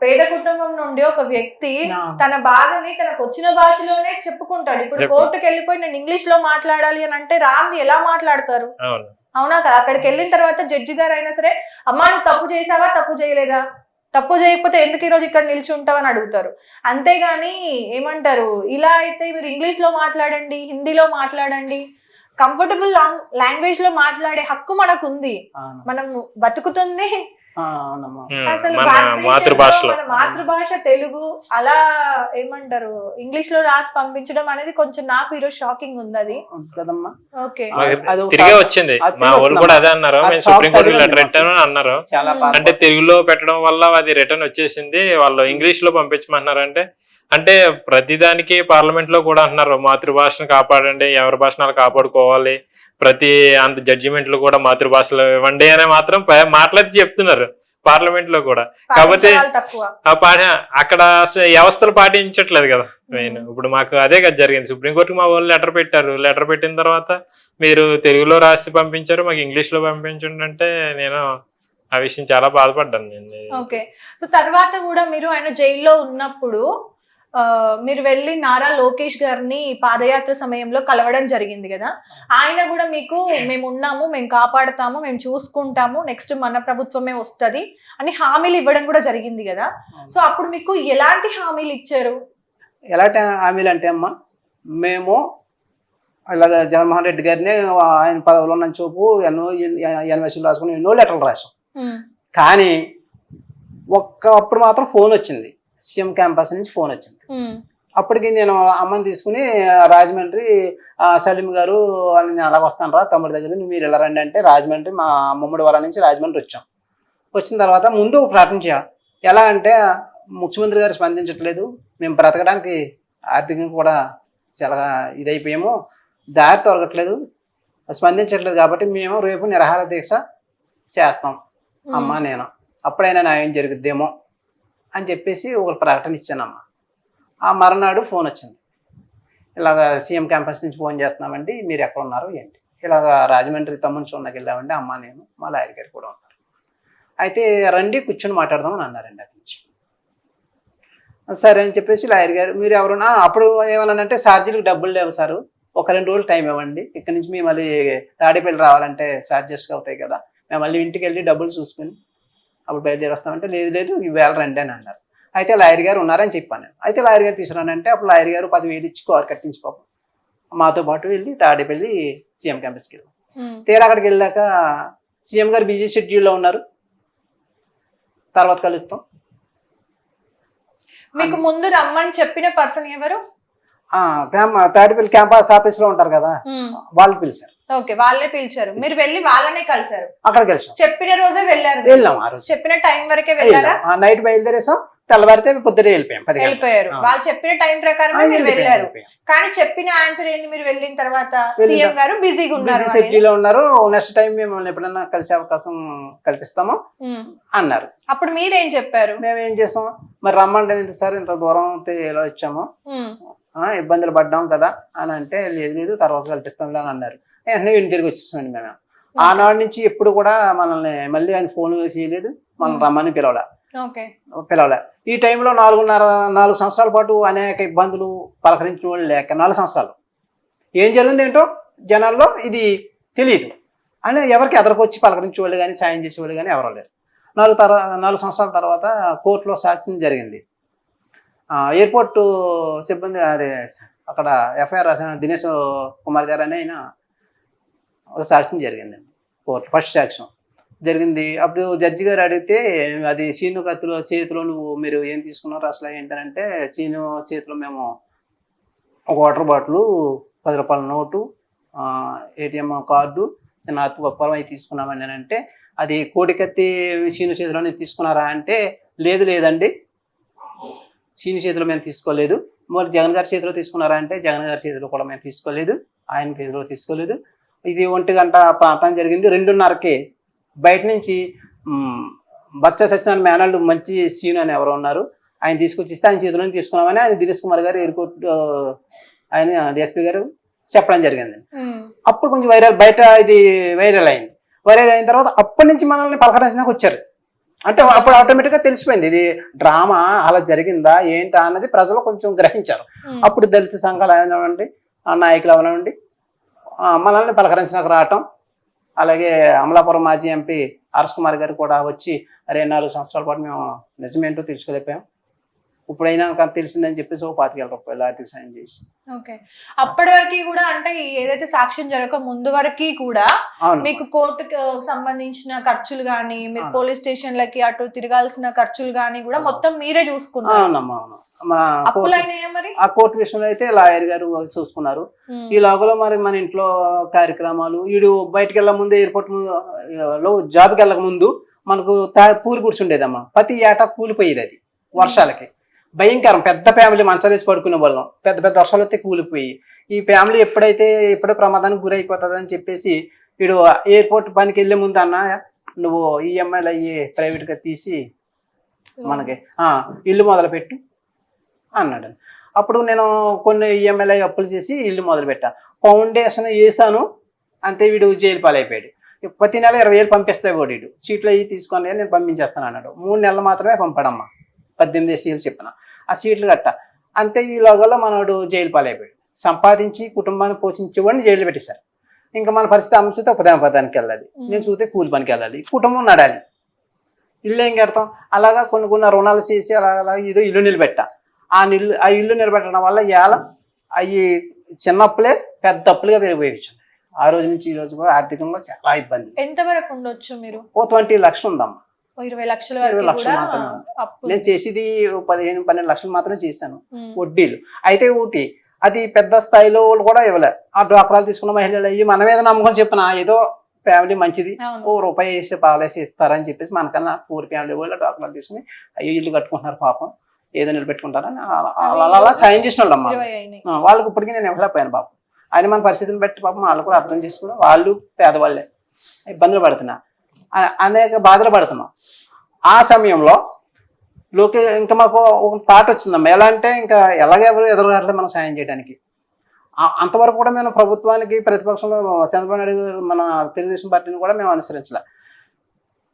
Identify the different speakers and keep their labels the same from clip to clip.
Speaker 1: పేద కుటుంబం నుండి ఒక వ్యక్తి తన బాధని తనకు వచ్చిన భాషలోనే చెప్పుకుంటాడు. ఇప్పుడు కోర్టుకు వెళ్ళిపోయి నేను ఇంగ్లీష్ లో మాట్లాడాలి అని అంటే రాంది ఎలా మాట్లాడతారు? అవునా కదా? అక్కడికి వెళ్ళిన తర్వాత జడ్జి గారు అయినా సరే, అమ్మా నువ్వు తప్పు చేసావా, తప్పు చేయలేదా, తప్పు చేయకపోతే ఎందుకు ఈరోజు ఇక్కడ నిల్చుంటావు అని అడుగుతారు. అంతేగాని ఏమంటారు, ఇలా అయితే మీరు ఇంగ్లీష్ లో మాట్లాడండి, హిందీలో మాట్లాడండి, కంఫర్టబుల్ లాంగ్వేజ్ లో మాట్లాడే హక్కు మనకు ఉంది. మనం బతుకుతుంది అసలు మన మాతృభాష తెలుగు. అలా ఏమంటారు ఇంగ్లీష్ లో రాసి పంపించడం అనేది కొంచెం నాకు ఈరోజు షాకింగ్ ఉంది. అది ఓకే
Speaker 2: తిరిగే వచ్చింది. మా వాళ్ళు కూడా అదే అన్నారు, మేము సుప్రీంకోర్టు లెటర్ పెట్టాను అన్నారు. అంటే తెలుగులో పెట్టడం వల్ల అది రిటర్న్ వచ్చేసింది, వాళ్ళు ఇంగ్లీష్ లో పంపించమంటున్నారు. అంటే ప్రతిదానికి పార్లమెంట్ లో కూడా అంటున్నారు మాతృభాషను కాపాడండి, ఎవరి భాషను కాపాడుకోవాలి, ప్రతి అంత జడ్జిమెంట్ లో కూడా మాతృభాషలో ఇవ్వండి అని మాత్రం మాట్లాడి చెప్తున్నారు పార్లమెంట్ లో కూడా. కాకపోతే అక్కడ వ్యవస్థలు పాటించట్లేదు కదా మెయిన్. ఇప్పుడు మాకు అదే కదా జరిగింది, సుప్రీంకోర్టుకి మా వాళ్ళు లెటర్ పెట్టారు, లెటర్ పెట్టిన తర్వాత మీరు తెలుగులో రాసి పంపించారు, మాకు ఇంగ్లీష్ లో పంపించండి అంటే నేను ఆ విషయం చాలా బాధపడ్డాను నేను.
Speaker 1: ఓకే, సో తర్వాత కూడా మీరు ఆయన జైల్లో ఉన్నప్పుడు మీరు వెళ్ళి నారా లోకేష్ గారిని పాదయాత్ర సమయంలో కలవడం జరిగింది కదా, ఆయన కూడా మీకు మేము ఉన్నాము, మేము కాపాడుతాము, మేము చూసుకుంటాము, నెక్స్ట్ మన ప్రభుత్వమే వస్తుంది అని హామీలు ఇవ్వడం కూడా జరిగింది కదా. సో అప్పుడు మీకు ఎలాంటి హామీలు ఇచ్చారు?
Speaker 3: ఎలాంటి హామీలు అంటే అమ్మా, మేము ఇలాగ జగన్మోహన్ రెడ్డి గారిని ఆయన పదవిలో ఉన్న చూపు ఎన్నో ఎన్వైసీలు రాసుకుని ఎన్నో లెటర్లు రాసాం. కానీ అప్పుడు మాత్రం ఫోన్ వచ్చింది, సీఎం క్యాంపస్ నుంచి ఫోన్ వచ్చింది. అప్పటికి నేను అమ్మని తీసుకుని రాజమండ్రి సలీం గారు నేను అలాగ వస్తాను రా తమ్ముడి దగ్గర, మీరు ఇలా రండి అంటే రాజమండ్రి మా ముమ్మడి వరం నుంచి రాజమండ్రి వచ్చాం. వచ్చిన తర్వాత ముందు ప్రకటించా, ఎలా అంటే ముఖ్యమంత్రి గారు స్పందించట్లేదు, మేము బ్రతకడానికి ఆర్థికంగా కూడా చాలా ఇదైపోయాము, దారి తొలగట్లేదు, స్పందించట్లేదు, కాబట్టి మేము రేపు నిరాహార దీక్ష చేస్తాం అమ్మ నేను, అప్పుడైనా న్యాయం జరుగుద్దేమో అని చెప్పేసి ఒక ప్రకటన ఇచ్చానమ్మా. ఆ మరునాడు ఫోన్ వచ్చింది, ఇలాగ సీఎం క్యాంపస్ నుంచి ఫోన్ చేస్తున్నామండి, మీరు ఎక్కడ ఉన్నారు ఏంటి, ఇలాగ రాజమండ్రి తమ్ముని చూడకి వెళ్ళామండి అమ్మ నేను, మా లాయర్ గారు కూడా ఉన్నారు, అయితే రండి కూర్చొని మాట్లాడదాం అని అన్నారండి. అక్కడి నుంచి సరే అని చెప్పేసి లాయర్ గారు మీరు ఎవరున్నా, అప్పుడు ఏమన్నానంటే ఛార్జీలకు డబ్బులు లేవు సార్, ఒక 2 రోజులు టైం ఇవ్వండి, ఇక్కడ నుంచి మేము మళ్ళీ తాడేపల్లి రావాలంటే ఛార్జెస్ అవుతాయి కదా, మేము మళ్ళీ ఇంటికి వెళ్ళి డబ్బులు చూసుకుని అప్పుడు బయలుదేరి వస్తామంటే లేదు ఈవేళ రండి అని అన్నారు. అయితే లాయర్ గారు ఉన్నారని చెప్పాను. అయితే లాయర్ గారు తీసుకురానంటే అప్పుడు లాయర్ గారు 10,000 ఇచ్చి కారు కట్టించి పాపం మాతో పాటు వెళ్ళి తాడేపల్లి సీఎం క్యాంపస్కి వెళ్ళాం. తీరా అక్కడికి వెళ్ళాక సీఎం గారు బిజీ షెడ్యూల్లో ఉన్నారు, తర్వాత కలుస్తాం.
Speaker 1: మీకు ముందు రమ్మని చెప్పిన పర్సన్ ఎవరు?
Speaker 3: తాడేపల్లి క్యాంపస్ ఆఫీస్ లో ఉంటారు కదా, వాళ్ళు పిలిచారు.
Speaker 1: ఓకే, వాళ్ళే పిలిచారు, మీరు వెళ్ళి వాళ్ళనే కలిసారు.
Speaker 3: అక్కడ కలిసాం,
Speaker 1: చెప్పిన రోజే వెళ్ళారు?
Speaker 3: వెళ్ళాం, ఆ రోజు
Speaker 1: చెప్పిన టైం వరకే వెళ్ళారా?
Speaker 3: నైట్ బయలుదేరేసాం, తెల్లవారితే పొద్దునే
Speaker 1: వెళ్ళిపోయారు. వాళ్ళు చెప్పిన టైం ప్రకారం మీరు వెళ్ళారు. కానీ చెప్పిన ఆన్సర్ ఏంది, మీరు వెళ్ళిన తర్వాత సీఎం గారు బిజీగా ఉన్నారు,
Speaker 3: సిటీలో ఉన్నారు, నెక్స్ట్ టైం మేము ఎప్పుడైనా కలిసే అవకాశం కల్పిస్తాము అన్నారు.
Speaker 1: అప్పుడు మీరేం చెప్పారు?
Speaker 3: మేము ఏం చేస్తాం మరి రమ్మంటే ఏంటి సార్, ఇంత దూరం ఎలా వచ్చాము, ఇబ్బందులు పడ్డాం కదా అని అంటే లేదు తర్వాత కల్పిస్తాంలే అని అన్నారు. వెంటనే తిరిగి వచ్చేసామండి మేము. ఆనాడు నుంచి ఎప్పుడు కూడా మనల్ని మళ్ళీ ఆయన ఫోన్ చేయలేదు, మనం రమ్మని పిలవలే. ఈ టైంలో 4 సంవత్సరాల పాటు అనేక ఇబ్బందులు, పలకరించిన వాళ్ళు లేక 4 సంవత్సరాలు ఏం జరిగింది ఏంటో జనాల్లో ఇది తెలియదు అని ఎవరికి ఎదరికొచ్చి పలకరించేవాళ్ళు కానీ సాయం చేసేవాళ్ళు కానీ ఎవరో లేరు. 4 సంవత్సరాల తర్వాత కోర్టులో సాక్ష్యం జరిగింది. ఎయిర్పోర్ట్ సిబ్బంది అదే అక్కడ ఎఫ్ఐఆర్ రాసిన దినేష్ కుమార్ గారు అని ఆయన ఒక సాక్ష్యం జరిగిందండి కోర్టు, ఫస్ట్ సాక్ష్యం జరిగింది. అప్పుడు జడ్జి గారు అడిగితే అది సీను కత్తిలో చేతిలో మీరు ఏం తీసుకున్నారు అసలు ఏంటంటే, సీను చేతిలో మేము ఒక వాటర్ బాటిల్, 10 రూపాయల నోటు, ఏటీఎం కార్డు, చిన్న అప్పుగొప్పలం అవి తీసుకున్నామని అంటే, అది కోడికత్తి సీను చేతిలోనే తీసుకున్నారా అంటే లేదండి సీను చేతిలో మేము తీసుకోలేదు. మరి జగన్ గారి చేతిలో తీసుకున్నారా అంటే జగన్ గారి చేతిలో కూడా మేము తీసుకోలేదు, ఆయన చేతిలో తీసుకోలేదు. ఇది 1 గంట ప్రాంతం జరిగింది. 2:30కి బయట నుంచి బచ్చ సత్యనారాయణ మేనల్డ్ మంచి సీన్ అని ఎవరు ఉన్నారు, ఆయన తీసుకొచ్చి ఇస్తే ఆయన చేతిలో తీసుకున్నామని ఆయన దినేష్ కుమార్ గారు ఎయిర్పోర్ట్ ఆయన డిఎస్పీ గారు చెప్పడం జరిగింది. అప్పుడు కొంచెం బయట ఇది వైరల్ అయింది. వైరల్ అయిన తర్వాత అప్పటి నుంచి మనల్ని పలకరించడానికి వచ్చారు. అంటే అప్పుడు ఆటోమేటిక్ గా తెలిసిపోయింది ఇది డ్రామా అలా జరిగిందా ఏంటా అన్నది ప్రజలు కొంచెం గ్రహించారు. అప్పుడు దళిత సంఘాలు అవనివ్వండి, నాయకులు అవనివ్వండి, మనల్ని పలకరించడానికి రావటం, అలాగే అమలాపురం మాజీ ఎంపీ ఆర్ఎస్ కుమార్ గారు కూడా వచ్చి అరే 4 సంవత్సరాల పాటు మేము నిజమేంటో తెలుసుకోలేకపోయాం, ఇప్పుడైనా తెలిసిందని చెప్పేసి 25,000 రూపాయలు ఆర్థిక సాయం చేసి.
Speaker 1: ఓకే, అప్పటి వరకు కూడా అంటే ఏదైతే సాక్ష్యం జరగక ముందు వరకు కూడా మీకు కోర్టుకు సంబంధించిన ఖర్చులు గానీ, మీరు పోలీస్ స్టేషన్లకి అటు తిరగాల్సిన ఖర్చులు గానీ కూడా మొత్తం మీరే చూసుకున్నారు.
Speaker 3: అవునమ్మా, అవును.
Speaker 1: మరి
Speaker 3: ఆ కోర్టు విషయంలో అయితే లాయర్ గారు చూసుకున్నారు. ఈ లోపల మరి మన ఇంట్లో కార్యక్రమాలు, వీడు బయటకు వెళ్ళక ముందు ఎయిర్పోర్ట్ లో జాబ్కి వెళ్ళక ముందు మనకు పూలు కూర్చుండేదమ్మా. ప్రతి ఏటా కూలిపోయేది అది వర్షాలకి. భయంకరం, పెద్ద ఫ్యామిలీ మంచాలు వేసి పడుకునే వాళ్ళం. పెద్ద పెద్ద వర్షాలు వస్తే కూలిపోయి ఈ ఫ్యామిలీ ఎప్పుడే ప్రమాదానికి గురైపోతుంది అని చెప్పేసి వీడు ఎయిర్పోర్ట్ పనికి వెళ్ళే ముందు అన్న నువ్వు ఈఎంఐలు అయ్యి ప్రైవేట్ గా తీసి మనకి ఇల్లు మొదలు పెట్టు అన్నాడు. అప్పుడు నేను కొన్ని ఈఎంఐలు అప్పులు చేసి ఇల్లు మొదలు పెట్టా, ఫౌండేషన్ వేసాను, అంతే వీడు జైలు పాలైపోయాడు. ప్రతి నెల 20,000 పంపిస్తాయి కూడా వీడు, సీట్లు అవి తీసుకొని నేను పంపించేస్తాను అన్నాడు. 3 నెలలు మాత్రమే పంపాడమ్మా, 18 సీట్లు చెప్పిన ఆ సీట్లు కట్ట, అంతే ఈ లోగల్లో మనోడు జైలు పాలైపోయాడు. సంపాదించి కుటుంబాన్ని పోషించేవాడిని జైలు పెట్టేశారు. ఇంకా మన పరిస్థితి అమ్మ ఉపదానికి వెళ్ళాలి, నేను చూస్తే కూలి పనికి వెళ్ళాలి, కుటుంబం నడాలి, ఇల్లు ఏం కడతాం. అలాగా కొన్ని రుణాలు చేసి అలా ఏదో ఇల్లు నిలబెట్టా. ఆ ఇల్లు నిలబెట్టడం వల్ల ఇవాళ అవి చిన్న అప్పులే పెద్ద అప్పులుగా పెరిగిపోయచ్చు. ఆ రోజు నుంచి ఈ రోజు ఆర్థికంగా చాలా ఇబ్బంది.
Speaker 1: ఎంత వరకు ఉండొచ్చు మీరు?
Speaker 3: 20 లక్షలు ఉందమ్మా.
Speaker 1: 20 లక్షలు
Speaker 3: మాత్రమే. నేను చేసేది 15-12 లక్షలు మాత్రమే చేశాను వడ్డీలు. అయితే ఒకటి అది పెద్ద స్థాయిలో వాళ్ళు కూడా ఇవ్వలే. ఆ డ్వాక్రాలు తీసుకున్న మహిళలు అయ్యి మన మీద నమ్మకం చెప్పిన ఏదో ఫ్యామిలీ మంచిది, ₹1 వేసి పావులేసి ఇస్తారని చెప్పేసి మనకన్నా పూర్ ఫ్యామిలీ వాళ్ళు డ్వాక్రాలు తీసుకుని అయ్యో ఇల్లు కట్టుకుంటున్నారు పాపం, ఏదో నిలబెట్టుకుంటారని అలా సాయం చేసిన వాళ్ళమ్మా. వాళ్ళకి ఇప్పటికీ నేను ఇవ్వలేకపోయాను పాపం. ఆయన మన పరిస్థితిని బట్టి పాపం వాళ్ళు కూడా అర్థం చేసుకుని వాళ్ళు పేదవాళ్ళే, ఇబ్బందులు పడుతున్నా, అనేక బాధలు పడుతున్నాం. ఆ సమయంలో ఇంకా మాకు ఒక థాట్ వచ్చిందమ్మా, ఎలా అంటే ఇంకా ఎలాగెవరు ఎదురుగాట్లే మనం సాయం చేయడానికి. అంతవరకు కూడా మేము ప్రభుత్వానికి ప్రతిపక్షంలో చంద్రబాబు నాయుడు గారు మన తెలుగుదేశం పార్టీని కూడా మేము అనుసరించలే.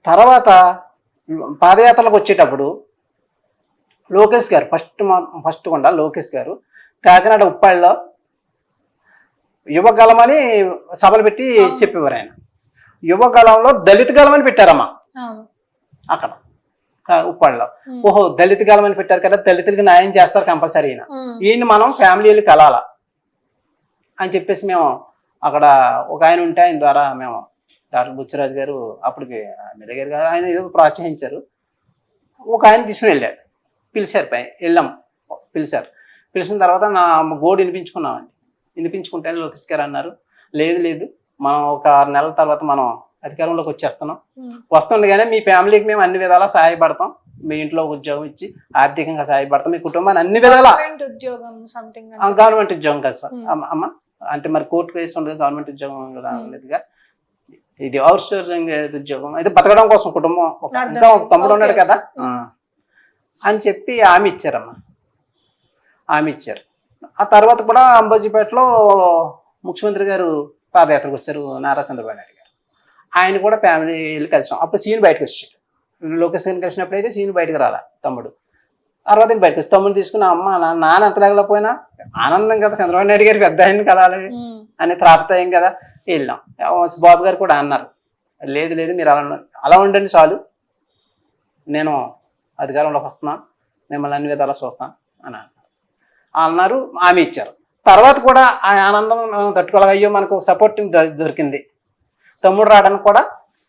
Speaker 3: తర్వాత పాదయాత్రలకు వచ్చేటప్పుడు లోకేష్ గారు ఫస్ట్ కొండ లోకేష్ గారు కాకినాడ ఉప్పాళ్ళలో యువగలమని సభలు పెట్టి చెప్పేవారు. ఆయన యువగలంలో దళిత గలమని పెట్టారమ్మా అక్కడ ఉప్పాళ్ళలో. ఓహో దళిత గలమని పెట్టారు కదా, దళితులకి న్యాయం చేస్తారు కంపల్సరీ, ఈయన మనం ఫ్యామిలీలు కలాల అని చెప్పేసి మేము అక్కడ ఒక ఆయన ఉంటే ఆయన ద్వారా మేము డాక్టర్ బుచ్చిరాజు గారు అప్పటికి మీ దగ్గర గారు ఆయన ఏదో ప్రోత్సహించారు. ఒక ఆయన తీసుకుని వెళ్ళాడు, పిలిచారు, వెళ్ళాం, పిలిచిన తర్వాత నా గోడు వినిపించుకున్నామండి. వినిపించుకుంటే లోకేష్ గారు అన్నారు, లేదు మనం ఒక 6 నెలల తర్వాత మనం అధికారంలోకి వచ్చేస్తున్నాం, వస్తుండగానే మీ ఫ్యామిలీకి మేము అన్ని విధాలా సహాయపడతాం, మీ ఇంట్లో ఉద్యోగం ఇచ్చి ఆర్థికంగా సహాయపడతాం, మీ కుటుంబాన్ని అన్ని విధాలా. గవర్నమెంట్ ఉద్యోగం కదా సార్ అమ్మ, అంటే మరి కోర్టు కేసు ఉండదు, గవర్నమెంట్ ఉద్యోగం రాలేదుగా, ఇది అవుట్ సోర్సింగ్ ఉద్యోగం అయితే బతకడం కోసం కుటుంబం, ఇంకా ఒక తమ్ముడు ఉన్నాడు కదా అని చెప్పి హామీ ఇచ్చారమ్మా, హామీ ఇచ్చారు. ఆ తర్వాత కూడా అంబాజీపేటలో ముఖ్యమంత్రి గారు పాదయాత్రకు వచ్చారు, నారా చంద్రబాబు నాయుడు గారు. ఆయన కూడా ఫ్యామిలీ వెళ్ళి కలిసాం. అప్పుడు సీన్ బయటకు వచ్చాడు, లోకేష్ గారిని కలిసినప్పుడు అయితే సీన్ బయటకు రాలా తమ్ముడు. తర్వాత బయటకు వచ్చి తమ్ముడు తీసుకుని అమ్మ నాన్న ఎంత లేకపోయినా ఆనందం కదా, చంద్రబాబు నాయుడు గారికి పెద్ద ఆయన కలాలి అని త్రాపతాయం కదా, వెళ్ళాం. బాబు గారు కూడా అన్నారు, లేదు మీరు అలా ఉండండి చాలు, నేను అధికారంలోకి వస్తున్నాను, మిమ్మల్ని అన్ని విధాలా చూస్తాను అని అన్నారు, హామీ ఇచ్చారు. తర్వాత కూడా ఆ ఆనందం మనం తట్టుకోవాలి, అయ్యో మనకు సపోర్టింగ్ దొరికింది. తమ్ముడు రావడానికి కూడా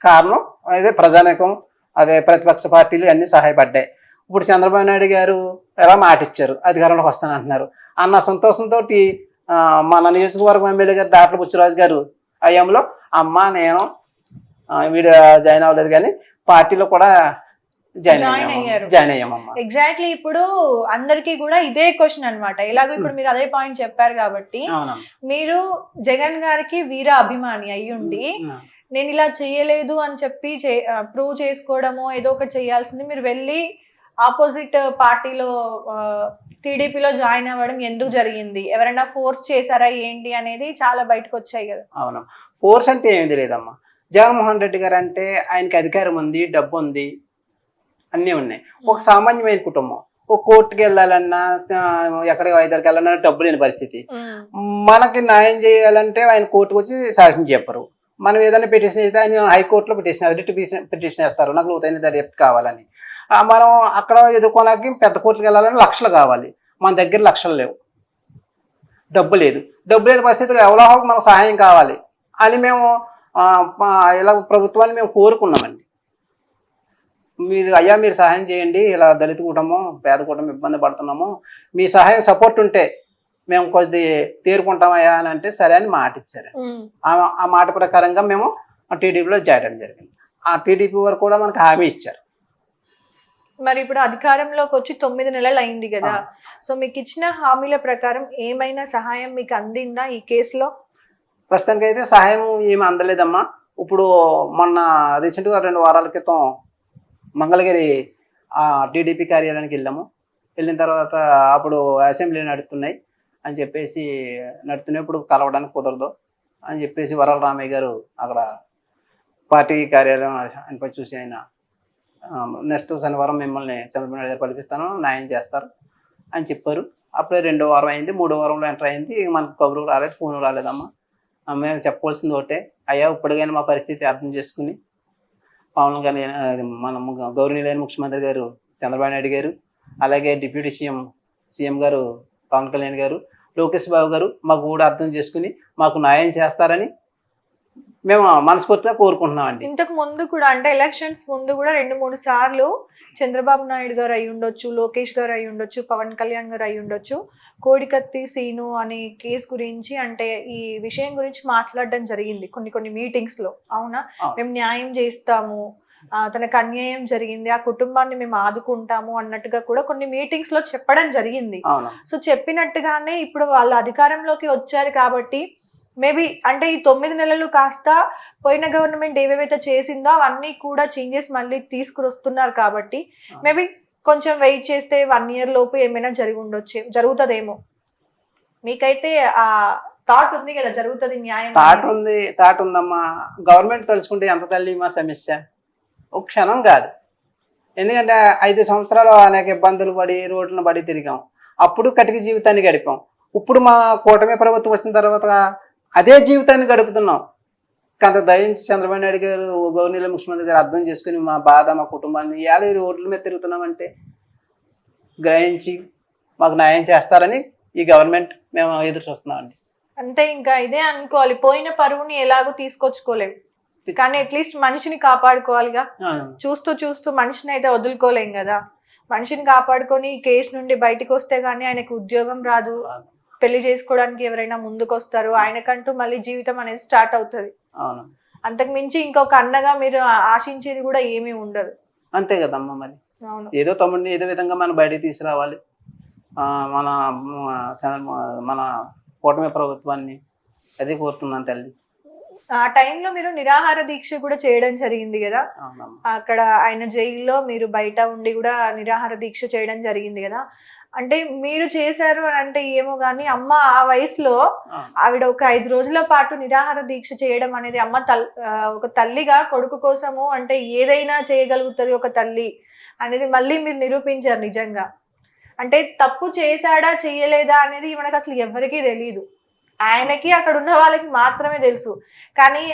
Speaker 3: కారణం అదే ప్రజానీకం, అదే ప్రతిపక్ష పార్టీలు అన్ని సహాయపడ్డాయి. ఇప్పుడు చంద్రబాబు నాయుడు గారు ఎలా మాట ఇచ్చారు, అధికారంలోకి వస్తాను అంటున్నారు అన్న సంతోషంతో మన నియోజకవర్గం ఎమ్మెల్యే గారు డాక్టర్ బుచ్చిరాజు గారు అయ్యంలో అమ్మ నేను వీడు జాయిన్ అవ్వలేదు కానీ పార్టీలో కూడా జాయిన్ అయ్యామమ్మా.
Speaker 1: ఎగ్జాక్ట్లీ ఇప్పుడు అందరికి కూడా ఇదే క్వశ్చన్ అన్నమాట. ఎలాగో ఇప్పుడు మీరు అదే పాయింట్ చెప్పారు కాబట్టి, మీరు జగన్ గారికి వీర అభిమాని అయ్యుండి నేను ఇలా చేయలేదు అని చెప్పి ప్రూవ్ చేసుకోవడమో ఏదో ఒకటి చేయాల్సింది, మీరు వెళ్ళి ఆపోజిట్ పార్టీలో టీడీపీలో జాయిన్ అవ్వడం ఎందుకు జరిగింది, ఎవరైనా ఫోర్స్ చేశారా ఏంటి అనేది చాలా బయటకు వచ్చాయి కదా.
Speaker 3: అవును, ఫోర్స్ అంటే ఏమిది లేదమ్మా. జగన్మోహన్ రెడ్డి గారు అంటే ఆయనకి అధికారం ఉంది, డబ్బు ఉంది, అన్నీ ఉన్నాయి. ఒక సామాన్యమైన కుటుంబం ఒక కోర్టుకి వెళ్ళాలన్నా ఎక్కడికి వైద్యులకు వెళ్ళాలన్నా డబ్బు లేని పరిస్థితి. మనకి న్యాయం చేయాలంటే ఆయన కోర్టుకు వచ్చి సాక్ష్యం చెప్పరు. మనం ఏదైనా పిటిషన్ అయితే ఆయన హైకోర్టులో పిటిషన్ వేస్తారు, నాకు లోతైన దర్యాప్తు కావాలని. మనం అక్కడ ఎదుర్కోవడానికి పెద్ద కోర్టుకి వెళ్ళాలని లక్షలు కావాలి, మన దగ్గర లక్షలు లేవు, డబ్బు లేదు. డబ్బు లేని పరిస్థితుల్లో ఎవరో మనకు సహాయం కావాలి అని మేము ఇలా ప్రభుత్వాన్ని మేము కోరుకున్నామండి. మీరు సహాయం చేయండి, ఇలా దళిత కుటుంబం పేద కుటుంబం ఇబ్బంది పడుతున్నాము, మీ సహాయం సపోర్ట్ ఉంటే మేము కొద్ది తేరుకుంటామయ్యా అని అంటే సరే అని మాట ఇచ్చారు. ఆ మాట ప్రకారంగా మేము టీడీపీలో చేయడం జరిగింది. ఆ టీడీపీ వారు కూడా మనకు హామీ ఇచ్చారు.
Speaker 1: మరి ఇప్పుడు అధికారంలోకి వచ్చి 9 నెలలు అయింది కదా, సో మీకు ఇచ్చిన హామీల ప్రకారం ఏమైనా సహాయం మీకు అందిందా ఈ కేసులో?
Speaker 3: ప్రస్తుతానికి అయితే సహాయం ఏమి అందలేదమ్మా. ఇప్పుడు మొన్న రీసెంట్గా 2 వారాల క్రితం మంగళగిరి టీడీపీ కార్యాలయానికి వెళ్ళాము. వెళ్ళిన తర్వాత అప్పుడు అసెంబ్లీ నడుస్తున్నాయి అని చెప్పేసి నడుతున్నప్పుడు కలవడానికి కుదరదు అని చెప్పేసి వరల రామయ్య గారు అక్కడ పార్టీ కార్యాలయం ఆయనపై చూసి ఆయన నెక్స్ట్ శనివారం మిమ్మల్ని చంద్రబాబు నాయుడు గారు పిలిపిస్తాను, న్యాయం చేస్తారు అని చెప్పారు. అప్పుడే 2వ వారం అయింది, 3వ వారంలో ఎంటర్ అయింది. మనకు కబురు రాలేదు, ఫోన్ రాలేదమ్మా. మేము చెప్పవలసింది ఒకటే, అయ్యా ఇప్పటికైనా మా పరిస్థితి అర్థం చేసుకుని పవన్ కళ్యాణ్ మన గౌరవనీయులైన ముఖ్యమంత్రి గారు చంద్రబాబు నాయుడు గారు, అలాగే డిప్యూటీ సీఎం గారు పవన్ కళ్యాణ్ గారు, లోకేష్ బాబు గారు మాకు కూడా అర్థం చేసుకుని మాకు న్యాయం చేస్తారని మేము మనస్ఫూర్తిగా కోరుకుంటున్నామండి.
Speaker 1: ఇంతకు ముందు కూడా అంటే ఎలక్షన్స్ ముందు కూడా 2-3 సార్లు చంద్రబాబు నాయుడు గారు అయి ఉండొచ్చు, లోకేష్ గారు అయి ఉండొచ్చు, పవన్ కళ్యాణ్ గారు అయి ఉండొచ్చు, కోడికత్తి సీను అనే కేసు గురించి అంటే ఈ విషయం గురించి మాట్లాడడం జరిగింది కొన్ని మీటింగ్స్ లో. అవునా, మేము న్యాయం చేస్తాము, తనకు అన్యాయం జరిగింది, ఆ కుటుంబాన్ని మేము ఆదుకుంటాము అన్నట్టుగా కూడా కొన్ని మీటింగ్స్ లో చెప్పడం జరిగింది. సో చెప్పినట్టుగానే ఇప్పుడు వాళ్ళు అధికారంలోకి వచ్చారు కాబట్టి మేబీ అంటే ఈ 9 నెలలు కాస్త పోయిన గవర్నమెంట్ ఏవేవైతే చేసిందో అవన్నీ కూడా చేంజెస్ మళ్ళీ తీసుకువస్తున్నారు కాబట్టి మేబీ కొంచెం వెయిట్ చేస్తే 1 ఇయర్ లోపు ఏమైనా జరుగుతుందేమో. మీకైతే ఆ థాట్ ఉంది కదా, జరుగుతుంది న్యాయం?
Speaker 3: థాట్ ఉందమ్మా. గవర్నమెంట్ తలుచుకుంటే ఎంత తల్లి మా సమస్య, ఒక క్షణం కాదు. ఎందుకంటే 5 సంవత్సరాలు అనేక ఇబ్బందులు పడి రోడ్లను పడి తిరిగాం, అప్పుడు కటిక జీవితాన్ని గడిపాం. ఇప్పుడు మా కూటమి ప్రభుత్వం వచ్చిన తర్వాత అదే జీవితాన్ని గడుపుతున్నాం. కొంత దయించి చంద్రబాబు నాయుడు గారు గవర్నీల ముఖ్యమంత్రి గారు అర్థం చేసుకుని మా బాధ మా కుటుంబాన్ని ఇవాళ ఈ రోడ్ల మీద తిరుగుతున్నామంటే గ్రహించి మాకు న్యాయం చేస్తారని ఈ గవర్నమెంట్ మేము ఎదురు చూస్తున్నామండి.
Speaker 1: అంటే ఇంకా ఇదే అనుకోవాలి, పోయిన పరువుని ఎలాగో తీసుకొచ్చుకోలేము కానీ అట్లీస్ట్ మనిషిని కాపాడుకోవాలిగా. చూస్తూ మనిషిని అయితే వదులుకోలేం కదా. మనిషిని కాపాడుకొని కేసు నుండి బయటకు వస్తే గానీ ఆయనకు ఉద్యోగం రాదు, పెళ్లి చేసుకోవడానికి ఎవరైనా ముందుకు వస్తారు, ఆయనకంటూ మళ్ళీ జీవితం అనేది స్టార్ట్ అవుతుంది. అంతకు మించి ఇంకొక అన్నగా మీరు ఆశించేది కూడా ఏమీ ఉండదు.
Speaker 3: అంతే కదమ్మా. మరి ఏదో తమ్ముడిని ఏదో విధంగా మనం బయటకు తీసుకురావాలి, మన కూటమి ప్రభుత్వాన్ని అదే కోరుతున్నాను తల్లి.
Speaker 1: ఆ టైంలో మీరు నిరాహార దీక్ష కూడా చేయడం జరిగింది కదా, అక్కడ ఆయన జైల్లో మీరు బయట ఉండి కూడా నిరాహార దీక్ష చేయడం జరిగింది కదా. అంటే మీరు చేశారు అని అంటే ఏమో కానీ అమ్మ ఆ వయసులో ఆవిడ ఒక 5 రోజుల పాటు నిరాహార దీక్ష చేయడం అనేది అమ్మ ఒక తల్లిగా కొడుకు కోసము అంటే ఏదైనా చేయగలుగుతుంది ఒక తల్లి అనేది మళ్ళీ మీరు నిరూపించారు నిజంగా. అంటే తప్పు చేశాడా చేయలేదా అనేది మనకు అసలు ఎవరికీ తెలియదు, ఆయనకి అక్కడ ఉన్న వాళ్ళకి మాత్రమే తెలుసు. కానీ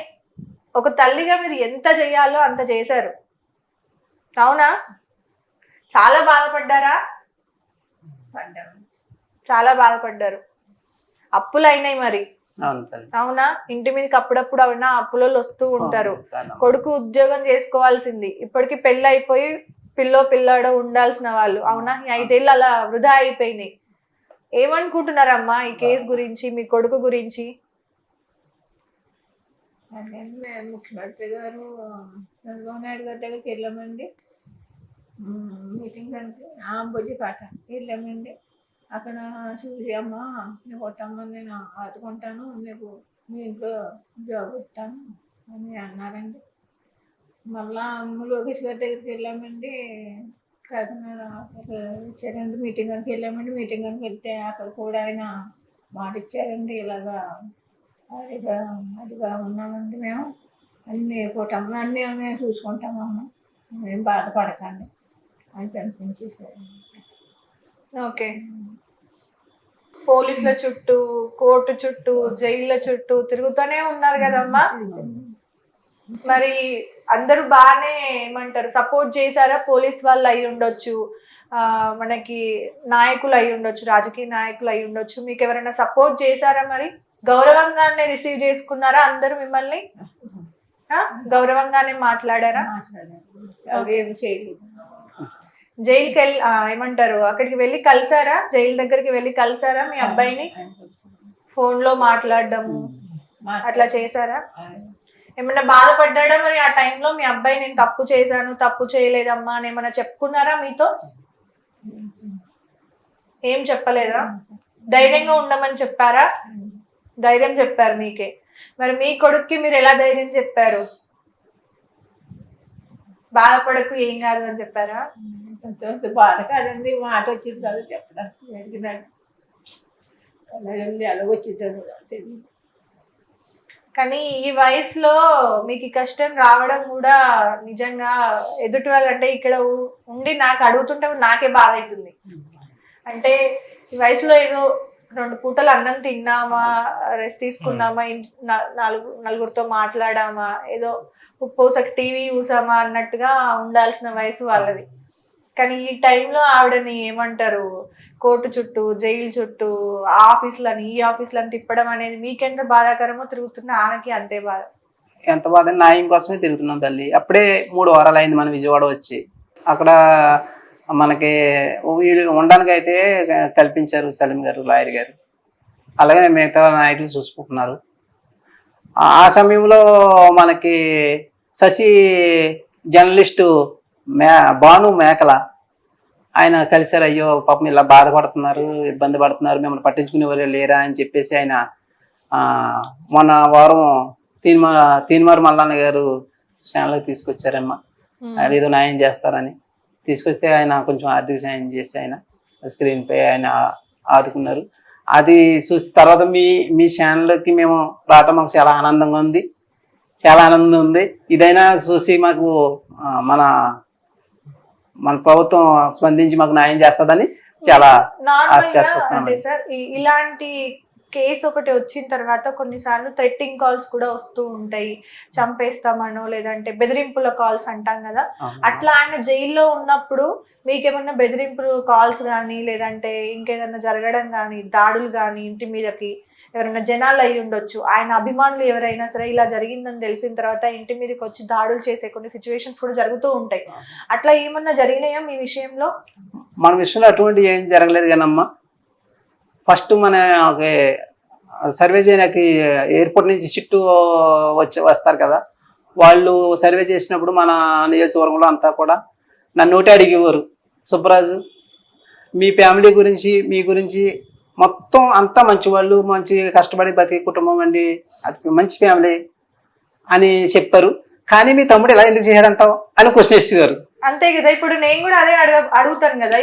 Speaker 1: ఒక తల్లిగా మీరు ఎంత చేయాలో అంత చేశారు. అవునా? చాలా బాధపడ్డారా? చాలా బాధపడ్డారు. అప్పులు అయినాయి మరి. అవునా? ఇంటి మీదకి అప్పుడప్పుడు అవునా అప్పులలో వస్తూ ఉంటారు. కొడుకు ఉద్యోగం చేసుకోవాల్సింది, ఇప్పటికి పెళ్ళి అయిపోయి పిల్లాడో ఉండాల్సిన వాళ్ళు. అవునా? 5 ఏళ్ళు అలా వృధా అయిపోయినాయి. ఏమనుకుంటున్నారమ్మా ఈ కేసు గురించి, మీ కొడుకు గురించి?
Speaker 4: ముఖ్యమంత్రి గారు చంద్రబాబు నాయుడు గారి దగ్గరికి వెళ్ళామండి, మీటింగ్ అంటే బొజ్జిపాట వెళ్ళామండి. అక్కడ చూసి అమ్మ నీకు కొట్టమ్మ నేను ఆదుకుంటాను, నీకు మీ ఇంట్లో జాబ్ ఇస్తాను అని అన్నారండి. మళ్ళా లోకేష్ గారి దగ్గరికి వెళ్ళామండి, కాకినాడ ఇచ్చారండి. మీటింగ్ అని వెళ్ళామండి, మీటింగ్ అని వెళ్తే అక్కడ కూడా ఆయన మాట ఇచ్చారండి, ఇలాగా అదిగా ఉన్నామండి మేము, అన్నీ కొట్టమ్మ అన్నీ మేము చూసుకుంటామమ్మ, మేము బాధపడకండి అని కనిపించేశారు.
Speaker 1: ఓకే. పోలీసుల చుట్టూ, కోర్టు చుట్టూ, జైళ్ళ చుట్టూ తిరుగుతూనే ఉన్నారు కదమ్మా. మరి అందరూ బాగానే ఏమంటారు సపోర్ట్ చేశారా? పోలీస్ వాళ్ళు అయి ఉండొచ్చు, మనకి నాయకులు అయి ఉండొచ్చు, రాజకీయ నాయకులు అయి ఉండొచ్చు, మీకు ఎవరైనా సపోర్ట్ చేశారా? మరి గౌరవంగానే రిసీవ్ చేసుకున్నారా అందరూ మిమ్మల్ని? గౌరవంగానే మాట్లాడారా?
Speaker 4: ఎవరేమి చేయలేదు.
Speaker 1: జైలుకి వెళ్ళి ఏమంటారు అక్కడికి వెళ్ళి కలిసారా? జైలు దగ్గరికి వెళ్ళి కలిసారా మీ అబ్బాయిని? ఫోన్ లో మాట్లాడడము అట్లా చేశారా? ఏమన్నా బాధపడ్డా మరి ఆ టైంలో మీ అబ్బాయి నేను తప్పు చేశాను, తప్పు చేయలేదమ్మా అని ఏమన్నా చెప్పుకున్నారా మీతో? ఏం చెప్పలేదా? ధైర్యంగా ఉండమని చెప్పారా? ధైర్యం చెప్పారు మీకే. మరి మీ కొడుక్కి మీరు ఎలా ధైర్యం చెప్పారు? బాధపడకు ఏం కాదు అని చెప్పారా?
Speaker 4: కొంచెం బాధ కాదండి, మాట వచ్చింది కాదు చెప్పడానికి. అలాగొచ్చిందో తెలియదు.
Speaker 1: కానీ ఈ వయసులో మీకు కష్టం రావడం కూడా నిజంగా ఎదుటి వాళ్ళంటే ఇక్కడ ఉండి నాకు అడుగుతుంటే నాకే బాధ అవుతుంది. అంటే ఈ వయసులో ఏదో 2 పూటలు అన్నం తిన్నామా, రెస్ట్ తీసుకున్నామా, నలుగురితో మాట్లాడామా, ఏదో ఉప్పోసకి టీవీ చూసామా అన్నట్టుగా ఉండాల్సిన వయసు వాళ్ళది. కానీ ఈ టైంలో ఆవిడని ఏమంటారు కోర్టు చుట్టూ, జైలు చుట్టూ, ఆఫీసులని ఈ ఆఫీసులని తిప్పడం అనేది మీకెంత బాధాకరమో తిరుగుతున్న ఆమెకి అంతే బాధ.
Speaker 3: ఎంత బాధ, న్యాయం కోసమే తిరుగుతున్నాం తల్లి. అప్పుడే 3 వారాలు అయింది మన విజయవాడ వచ్చి. అక్కడ మనకి ఉండడానికి అయితే కల్పించారు సలీం గారు, లాయర్ గారు. అలాగే మిగతా నాయకులు చూసుకుంటున్నారు. ఆ సమయంలో మనకి శశి జర్నలిస్టు భాను మేకల ఆయన కలిసారు. అయ్యో పాపం ఇలా బాధపడుతున్నారు, ఇబ్బంది పడుతున్నారు, మిమ్మల్ని పట్టించుకునేవారు లేరా అని చెప్పేసి ఆయన మొన్న వారం తీన్మార్ మల్లన్న గారు ఛానల్కి తీసుకొచ్చారమ్మా. ఆయన ఏదో న్యాయం చేస్తారని తీసుకొస్తే ఆయన కొంచెం ఆర్థిక సాయం చేసి ఆయన స్క్రీన్ పై ఆయన ఆదుకున్నారు. అది చూసి తర్వాత మీ ఛానల్కి మేము రావటం మాకు చాలా ఆనందంగా ఉంది, చాలా ఆనందం ఉంది. ఇదైనా చూసి మాకు మన ప్రభుత్వం స్పందించి మాకు న్యాయం చేస్తుందని చాలా
Speaker 1: అంటే సార్ ఇలాంటి కేసు ఒకటి వచ్చిన తర్వాత కొన్నిసార్లు థ్రెట్టింగ్ కాల్స్ కూడా వస్తూ ఉంటాయి, చంపేస్తామనో లేదంటే బెదిరింపుల కాల్స్ అంటాం కదా. అట్లా ఆయన జైల్లో ఉన్నప్పుడు మీకేమన్నా బెదిరింపులు కాల్స్ కానీ లేదంటే ఇంకేదన్నా జరగడం కానీ, దాడులు కానీ, ఇంటి మీదకి ఎవరైనా జనాలు అయి ఉండొచ్చు, ఆయన అభిమానులు ఎవరైనా సరే ఇలా జరిగిందని తెలిసిన తర్వాత ఇంటి మీదకి వచ్చి దాడులు చేసే కొన్ని సిచ్యువేషన్స్ కూడా జరుగుతూ ఉంటాయి. అట్లా ఏమన్నా జరిగినాయా మీ విషయంలో?
Speaker 3: మన విషయంలో అటువంటి ఏం జరగలేదు కానమ్మా. ఫస్ట్ మన సర్వే చేయడానికి ఎయిర్పోర్ట్ నుంచి షిఫ్ట్ వస్తారు కదా, వాళ్ళు సర్వే చేసినప్పుడు మన నియోజకవర్గంలో అంతా కూడా నన్ను ఒకటి అడిగేవారు, సుబ్బరాజు మీ ఫ్యామిలీ గురించి, మీ గురించి మొత్తం అంతా మంచి వాళ్ళు, మంచి కష్టపడి బతికే కుటుంబం అండి, అది మంచి ఫ్యామిలీ అని చెప్పారు. కానీ మీ తమ్ముడు ఇలా ఎందుకు చేయడంటావు అని క్వశ్చన్ వేసేవారు.
Speaker 1: అంతే కదా. ఇప్పుడు నేను కూడా అదే అడుగుతాను కదా.